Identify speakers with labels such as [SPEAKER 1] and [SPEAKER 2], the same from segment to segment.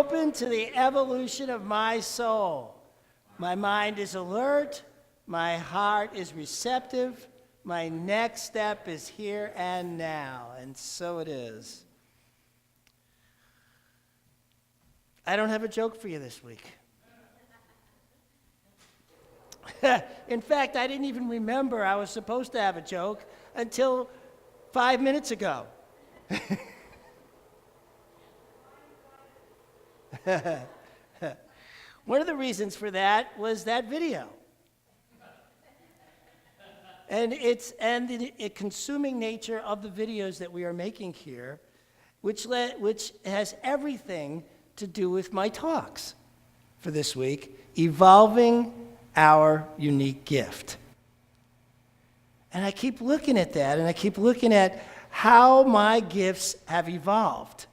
[SPEAKER 1] open to the evolution of my soul. My mind is alert. My heart is receptive. My next step is here and now. And so it is. I don't have a joke for you this week. In fact, I didn't even remember I was supposed to have a joke until 5 minutes ago. One of the reasons for that was that video. And the consuming nature of the videos that we are making here, which has everything to do with my talks for this week, evolving our unique gift. And I keep looking at that, and I keep looking at how my gifts have evolved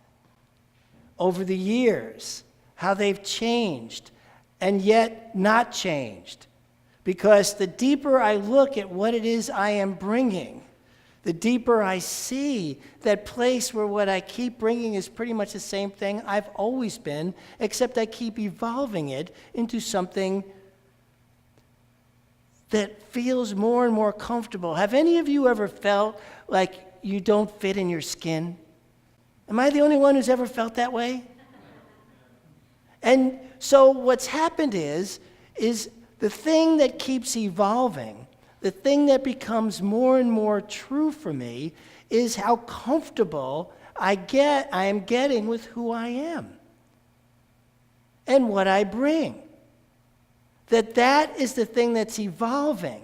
[SPEAKER 1] over the years, how they've changed, and yet not changed. Because the deeper I look at what it is I am bringing, the deeper I see that place where what I keep bringing is pretty much the same thing I've always been, except I keep evolving it into something that feels more and more comfortable. Have any of you ever felt like you don't fit in your skin? Am I the only one who's ever felt that way? And so what's happened is the thing that keeps evolving, the thing that becomes more and more true for me is how comfortable I am getting with who I am and what I bring. That is the thing that's evolving.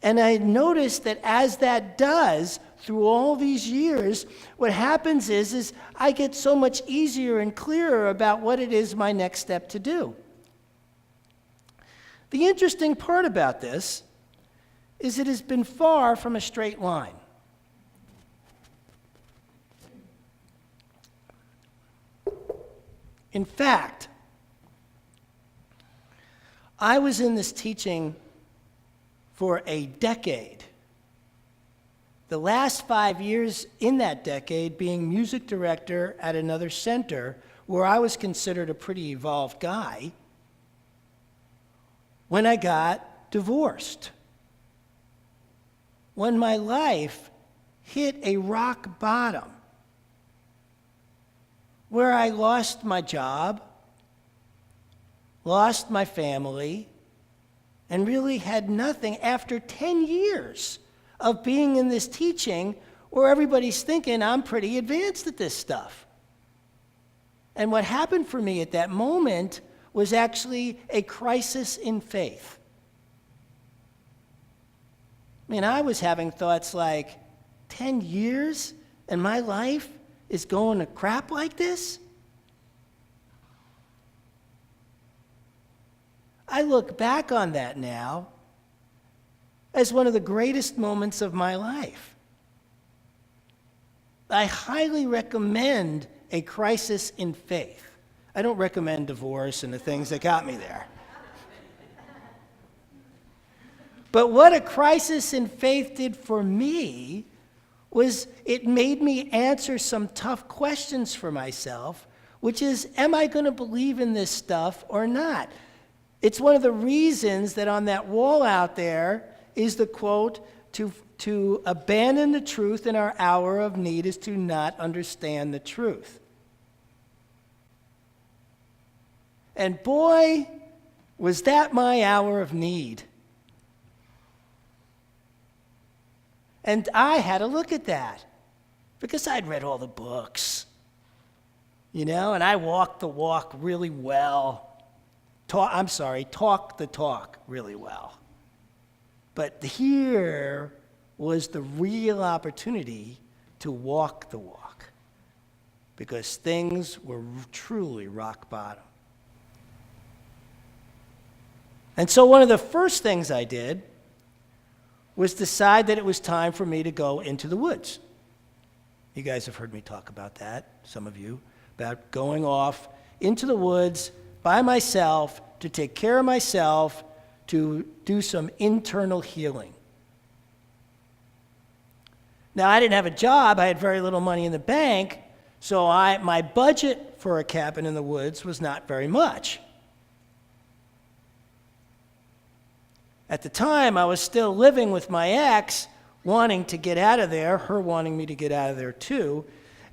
[SPEAKER 1] And I noticed that as that does, through all these years, what happens is I get so much easier and clearer about what it is my next step to do. The interesting part about this is it has been far from a straight line. In fact, I was in this teaching for a decade. The last 5 years in that decade being music director at another center where I was considered a pretty evolved guy when I got divorced. When my life hit a rock bottom where I lost my job, lost my family, and really had nothing after 10 years of being in this teaching where everybody's thinking I'm pretty advanced at this stuff. And what happened for me at that moment was actually a crisis in faith. I mean, I was having thoughts like, 10 years and my life is going to crap like this? I look back on that now as one of the greatest moments of my life. I highly recommend a crisis in faith. I don't recommend divorce and the things that got me there. But what a crisis in faith did for me was it made me answer some tough questions for myself, which is, am I going to believe in this stuff or not? It's one of the reasons that on that wall out there is the quote, to abandon the truth in our hour of need is to not understand the truth. And boy, was that my hour of need. And I had to look at that because I'd read all the books, and I walked the walk really well. Talk the talk really well. But here was the real opportunity to walk the walk because things were truly rock bottom. And so one of the first things I did was decide that it was time for me to go into the woods. You guys have heard me talk about that, some of you, about going off into the woods by myself to take care of myself, to do some internal healing. Now, I didn't have a job. I had very little money in the bank, So my budget for a cabin in the woods was not very much. At the time, I was still living with my ex, wanting to get out of there, her wanting me to get out of there too,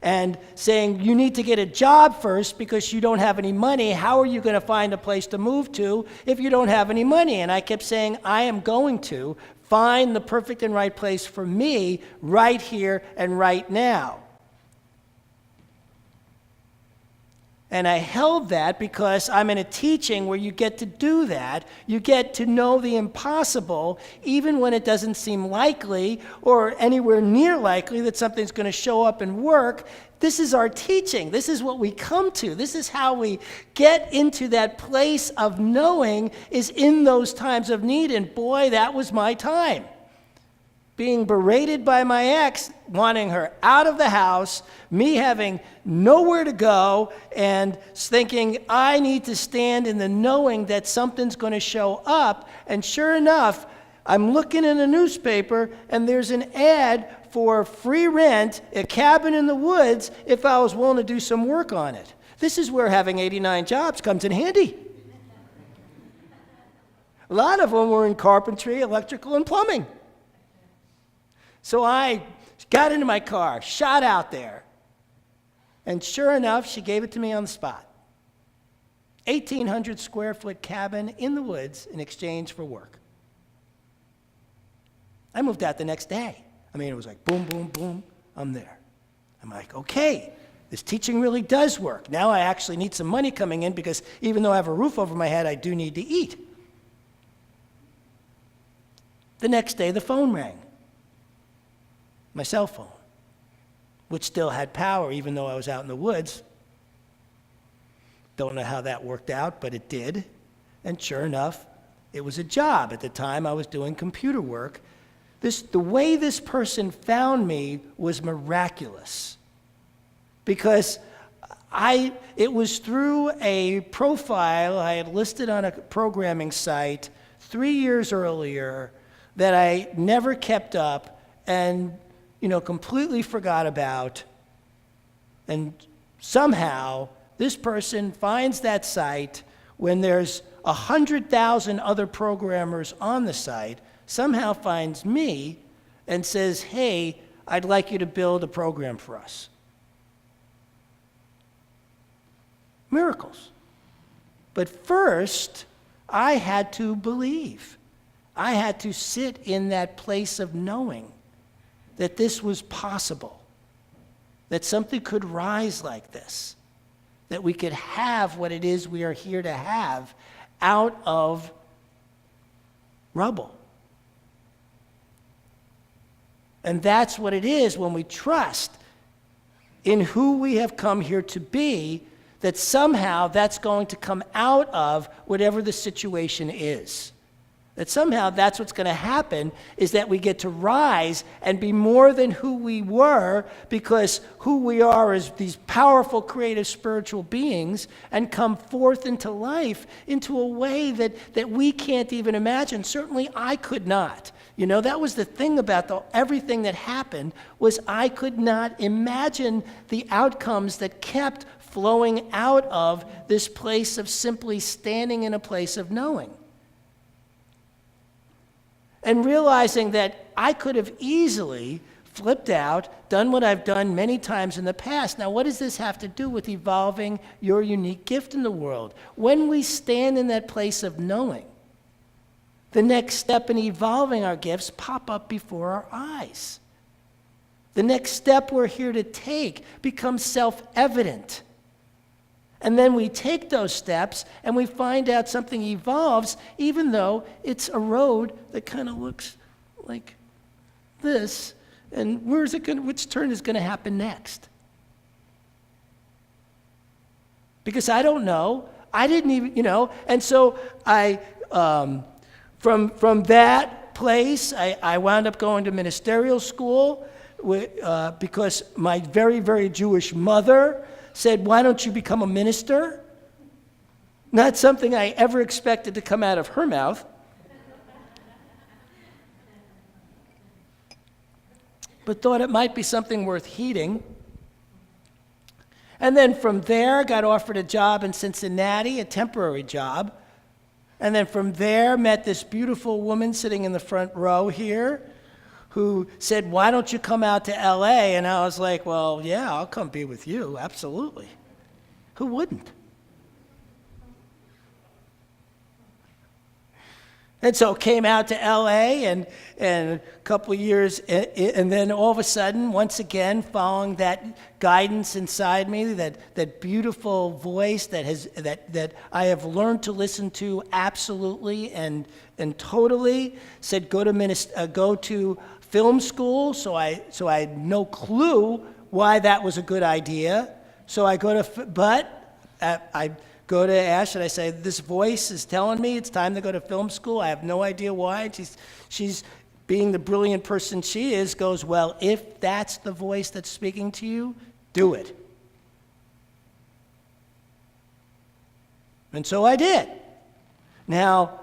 [SPEAKER 1] and saying, you need to get a job first because you don't have any money. How are you going to find a place to move to if you don't have any money? And I kept saying, I am going to find the perfect and right place for me right here and right now. And I held that because I'm in a teaching where you get to do that. You get to know the impossible, even when it doesn't seem likely or anywhere near likely that something's going to show up and work. This is our teaching. This is what we come to. This is how we get into that place of knowing, is in those times of need. And boy, that was my time. Being berated by my ex, wanting her out of the house, me having nowhere to go, and thinking I need to stand in the knowing that something's going to show up. And sure enough, I'm looking in a newspaper, and there's an ad for free rent, a cabin in the woods, if I was willing to do some work on it. This is where having 89 jobs comes in handy. A lot of them were in carpentry, electrical, and plumbing. So I got into my car, shot out there, and sure enough, she gave it to me on the spot. 1,800 square foot cabin in the woods in exchange for work. I moved out the next day. I mean, it was like boom, boom, boom, I'm there. I'm like, okay, this teaching really does work. Now I actually need some money coming in because even though I have a roof over my head, I do need to eat. The next day, the phone rang. My cell phone, which still had power even though I was out in the woods. Don't know how that worked out, but it did. And sure enough, it was a job. At the time, I was doing computer work. The way this person found me was miraculous, because it was through a profile I had listed on a programming site 3 years earlier that I never kept up and completely forgot about. And somehow this person finds that site when there's 100,000 other programmers on the site, somehow finds me and says, hey, I'd like you to build a program for us. Miracles. But first, I had to believe. I had to sit in that place of knowing that this was possible, that something could rise like this, that we could have what it is we are here to have out of rubble. And that's what it is when we trust in who we have come here to be, that somehow that's going to come out of whatever the situation is. That somehow that's what's going to happen, is that we get to rise and be more than who we were, because who we are is these powerful, creative, spiritual beings, and come forth into life into a way that we can't even imagine. Certainly I could not. That was the thing about everything that happened, was I could not imagine the outcomes that kept flowing out of this place of simply standing in a place of knowing. And realizing that I could have easily flipped out, done what I've done many times in the past. Now, what does this have to do with evolving your unique gift in the world? When we stand in that place of knowing, the next step in evolving our gifts pop up before our eyes. The next step we're here to take becomes self-evident. And then we take those steps and we find out something evolves, even though it's a road that kind of looks like this. And which turn is going to happen next? Because I don't know. I didn't even, And so from that place, I wound up going to ministerial school because my very, very Jewish mother said, why don't you become a minister? Not something I ever expected to come out of her mouth. But thought it might be something worth heeding. And then from there, got offered a job in Cincinnati, a temporary job. And then from there, met this beautiful woman sitting in the front row here who said, why don't you come out to LA? And I was like, well, yeah, I'll come be with you, absolutely. Who wouldn't? And so came out to LA and a couple of years, and then all of a sudden, once again, following that guidance inside me, that beautiful voice that I have learned to listen to absolutely and totally, said go to film school. So I had no clue why that was a good idea. So I go to Ash and I say, this voice is telling me it's time to go to film school. I have no idea why. She's being the brilliant person she is, goes, well, if that's the voice that's speaking to you, do it. And so I did. Now,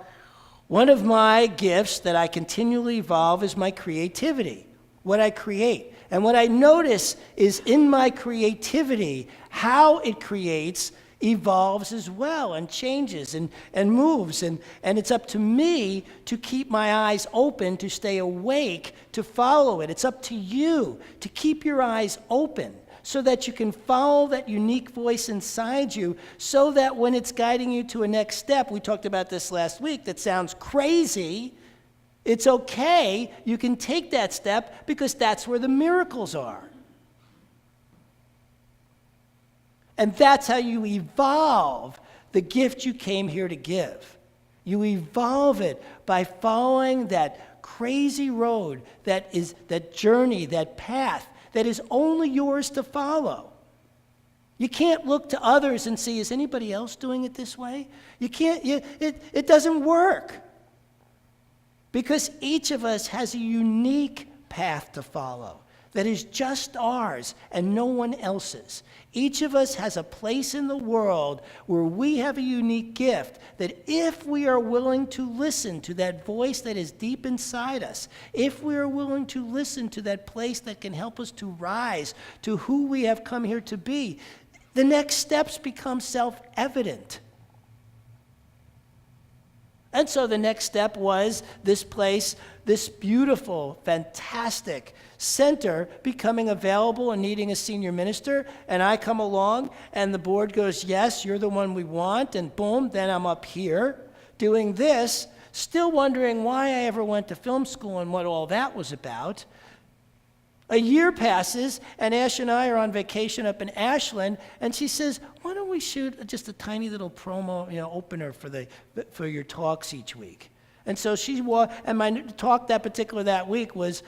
[SPEAKER 1] one of my gifts that I continually evolve is my creativity, what I create. And what I notice is in my creativity, how it creates evolves as well and changes and moves. And it's up to me to keep my eyes open, to stay awake, to follow it. It's up to you to keep your eyes open so that you can follow that unique voice inside you, so that when it's guiding you to a next step, we talked about this last week, that sounds crazy, it's okay. You can take that step because that's where the miracles are. And that's how you evolve the gift you came here to give. You evolve it by following that crazy road, that journey, that path that is only yours to follow. You can't look to others and see, is anybody else doing it this way? You can't, it doesn't work. Because each of us has a unique path to follow that is just ours and no one else's. Each of us has a place in the world where we have a unique gift that if we are willing to listen to that voice that is deep inside us, if we are willing to listen to that place that can help us to rise to who we have come here to be, the next steps become self-evident. And so the next step was this place, this beautiful, fantastic center becoming available and needing a senior minister. And I come along and the board goes, yes, you're the one we want. And boom, then I'm up here doing this, still wondering why I ever went to film school and what all that was about. A year passes, and Ash and I are on vacation up in Ashland, and she says, why don't we shoot just a tiny little promo, opener for your talks each week? And so and my talk that week was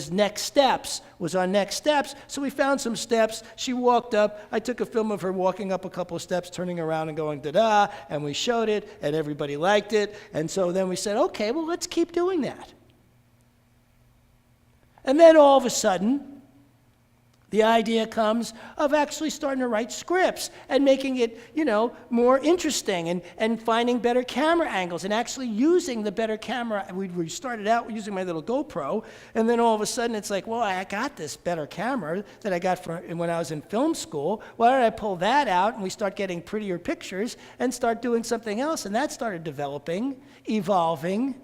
[SPEAKER 1] next steps, was on next steps. So we found some steps. She walked up. I took a film of her walking up a couple of steps, turning around and going da-da, and we showed it, and everybody liked it. And so then we said, okay, well, let's keep doing that. And then all of a sudden, the idea comes of actually starting to write scripts and making it, more interesting and finding better camera angles and actually using the better camera. We started out using my little GoPro, and then all of a sudden it's like, well, I got this better camera that I got when I was in film school. Why don't I pull that out and we start getting prettier pictures and start doing something else? And that started developing, evolving,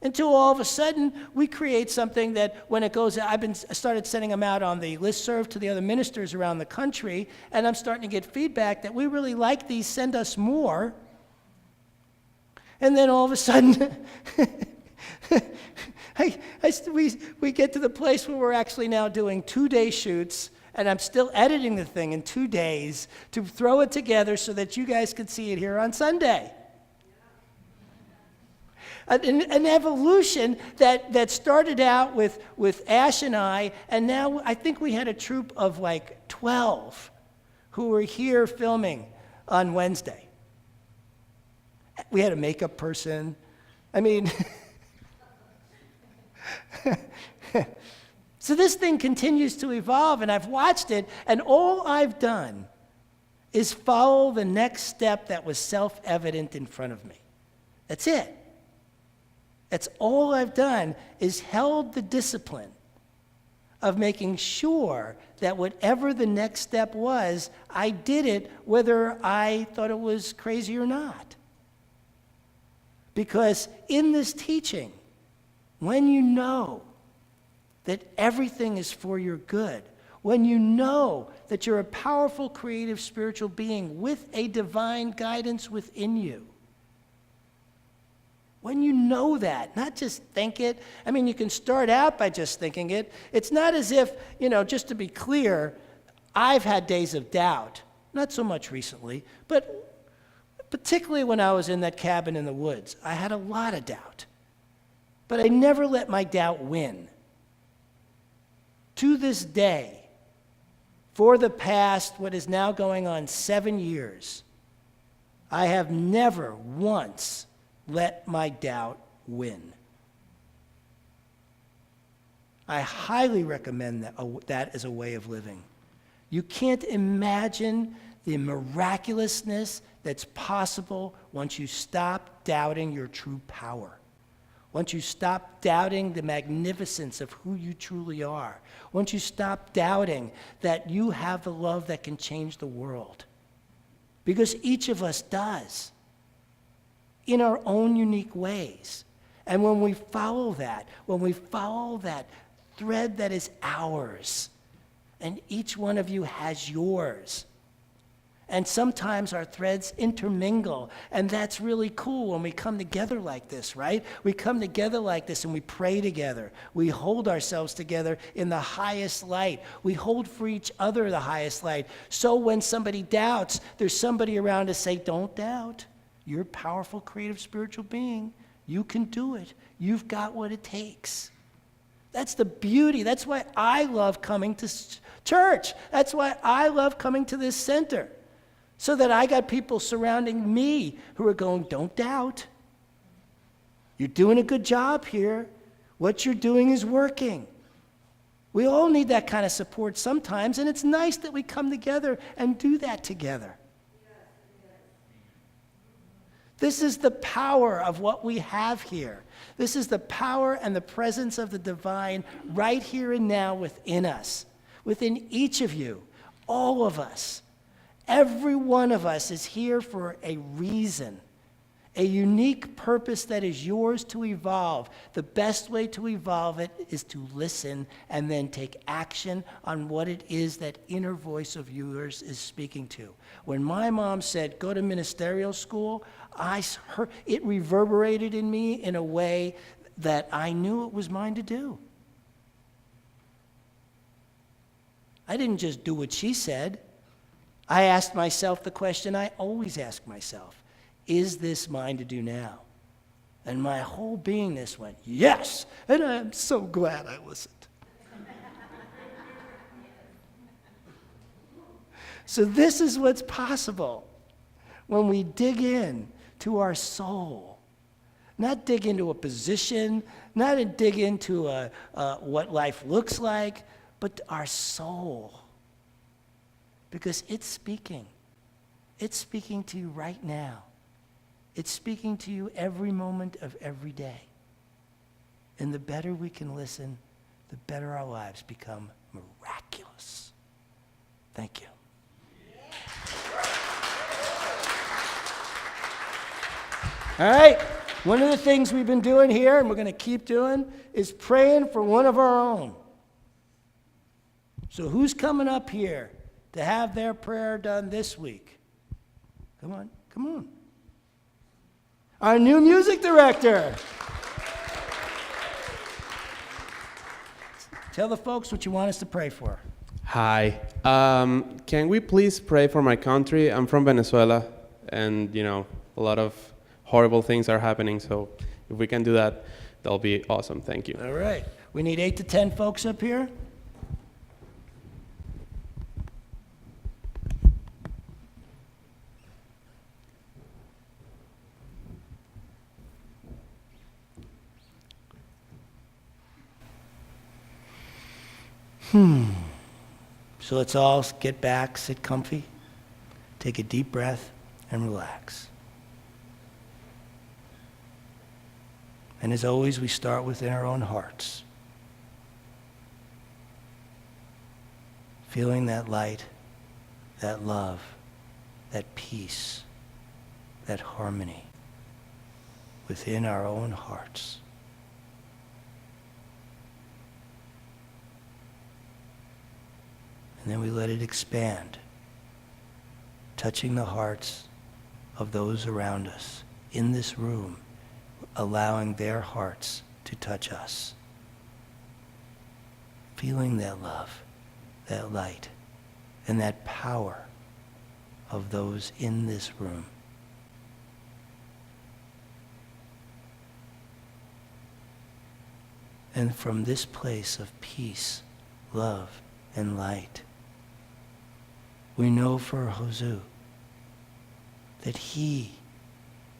[SPEAKER 1] until all of a sudden, we create something that when it goes, I started sending them out on the listserv to the other ministers around the country, and I'm starting to get feedback that we really like these, send us more. And then all of a sudden, we get to the place where we're actually now doing 2-day shoots, and I'm still editing the thing in 2 days to throw it together so that you guys can see it here on Sunday. An evolution that started out with Ash and I, and now I think we had a troop of like 12 who were here filming on Wednesday. We had a makeup person. I mean, so this thing continues to evolve, and I've watched it, and all I've done is follow the next step that was self-evident in front of me. That's it. That's all I've done is held the discipline of making sure that whatever the next step was, I did it whether I thought it was crazy or not. Because in this teaching, when you know that everything is for your good, when you know that you're a powerful, creative, spiritual being with a divine guidance within you, when you know that, not just think it. I mean, you can start out by just thinking it. It's not as if, just to be clear, I've had days of doubt. Not so much recently, but particularly when I was in that cabin in the woods, I had a lot of doubt. But I never let my doubt win. To this day, for the past, what is now going on 7 years, I have never once let my doubt win. I highly recommend that as a way of living. You can't imagine the miraculousness that's possible once you stop doubting your true power. Once you stop doubting the magnificence of who you truly are. Once you stop doubting that you have the love that can change the world. Because each of us does, in our own unique ways. And when we follow that thread that is ours, and each one of you has yours, and sometimes our threads intermingle, and that's really cool when we come together like this, right? We come together like this and we pray together. We hold ourselves together in the highest light. We hold for each other the highest light. So when somebody doubts, there's somebody around to say, don't doubt. You're a powerful, creative, spiritual being. You can do it. You've got what it takes. That's the beauty. That's why I love coming to church. That's why I love coming to this center. So that I got people surrounding me who are going, don't doubt. You're doing a good job here. What you're doing is working. We all need that kind of support sometimes, and it's nice that we come together and do that together. This is the power of what we have here. This is the power and the presence of the divine right here and now within us, within each of you, all of us. Every one of us is here for a reason, a unique purpose that is yours to evolve. The best way to evolve it is to listen and then take action on what it is that inner voice of yours is speaking to. When my mom said, go to ministerial school, I heard it reverberated in me in a way that I knew it was mine to do. I didn't just do what she said. I asked myself the question I always ask myself, is this mine to do now? And my whole beingness went, yes, and I'm so glad I listened. So this is what's possible when we dig in to our soul. Not dig into a position, not dig into what life looks like, but our soul. Because it's speaking. It's speaking to you right now. It's speaking to you every moment of every day. And the better we can listen, the better our lives become miraculous. Thank you. All right, one of the things we've been doing here, and we're going to keep doing, is praying for one of our own. So who's coming up here to have their prayer done this week? Come on. Our new music director. Tell the folks what you want us to pray for.
[SPEAKER 2] Hi. Can we please pray for my country? I'm from Venezuela, and, a lot of horrible things are happening, so if we can do that, that'll be awesome. Thank you.
[SPEAKER 1] All right. We need 8 to 10 folks up here. So let's all get back, sit comfy, take a deep breath, and relax. And as always, we start within our own hearts. Feeling that light, that love, that peace, that harmony within our own hearts. And then we let it expand, touching the hearts of those around us in this room, allowing their hearts to touch us. Feeling that love, that light, and that power of those in this room. And from this place of peace, love, and light, we know for Josu that he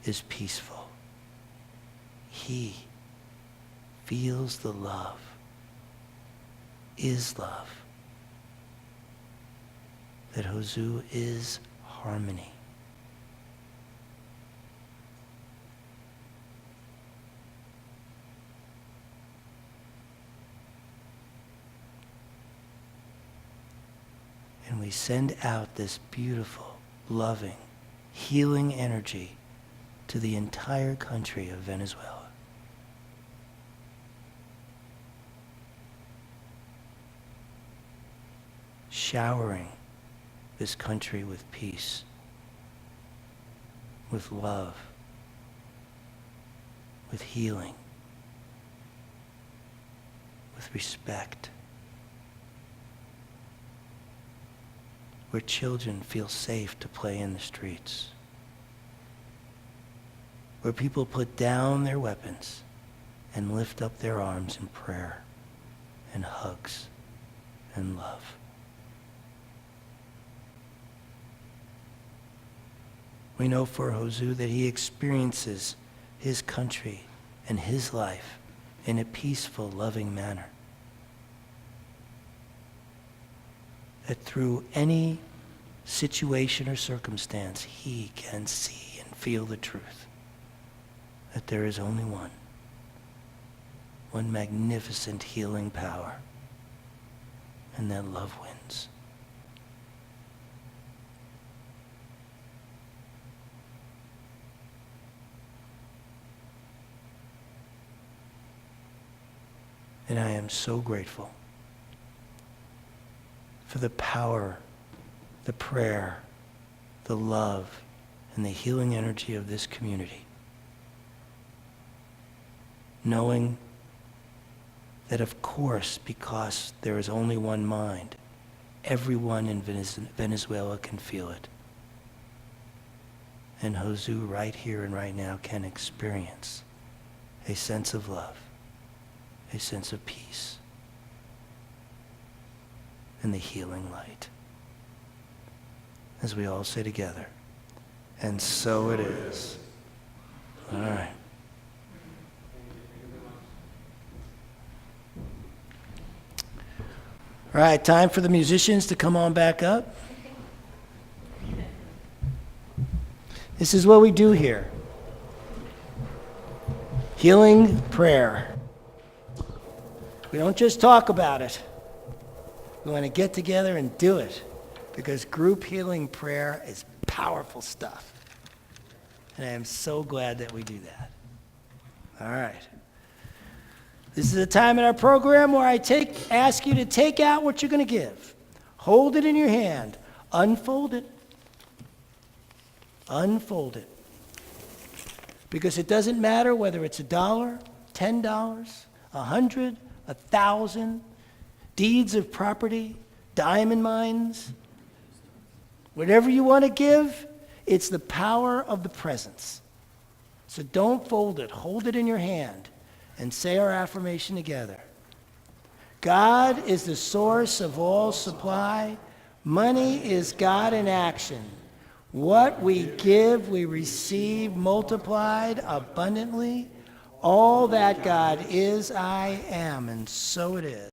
[SPEAKER 1] is peaceful. He feels the love, is love. That Josu is harmony. And we send out this beautiful, loving, healing energy to the entire country of Venezuela. Showering this country with peace, with love, with healing, with respect, where children feel safe to play in the streets, where people put down their weapons and lift up their arms in prayer and hugs and love. We know for Josu that he experiences his country and his life in a peaceful, loving manner. That through any situation or circumstance, he can see and feel the truth. That there is only one magnificent healing power, and that love wins. And I am so grateful for the power, the prayer, the love, and the healing energy of this community. Knowing that, of course, because there is only one mind, everyone in Venezuela can feel it. And Josu right here and right now can experience a sense of love, a sense of peace, and the healing light. As we all say together, and so it is. All right. All right, time for the musicians to come on back up. This is what we do here. Healing prayer. We don't just talk about it. We want to get together and do it, because group healing prayer is powerful stuff. And I am so glad that we do that. All right. This is a time in our program where I ask you to take out what you're going to give. Hold it in your hand. Unfold it. Unfold it. Because it doesn't matter whether it's $1, $10, 100, 1,000, deeds of property, diamond mines, whatever you want to give, it's the power of the presence. So don't fold it. Hold it in your hand and say our affirmation together. God is the source of all supply. Money is God in action. What we give, we receive multiplied abundantly. All that God is, I am, and so it is.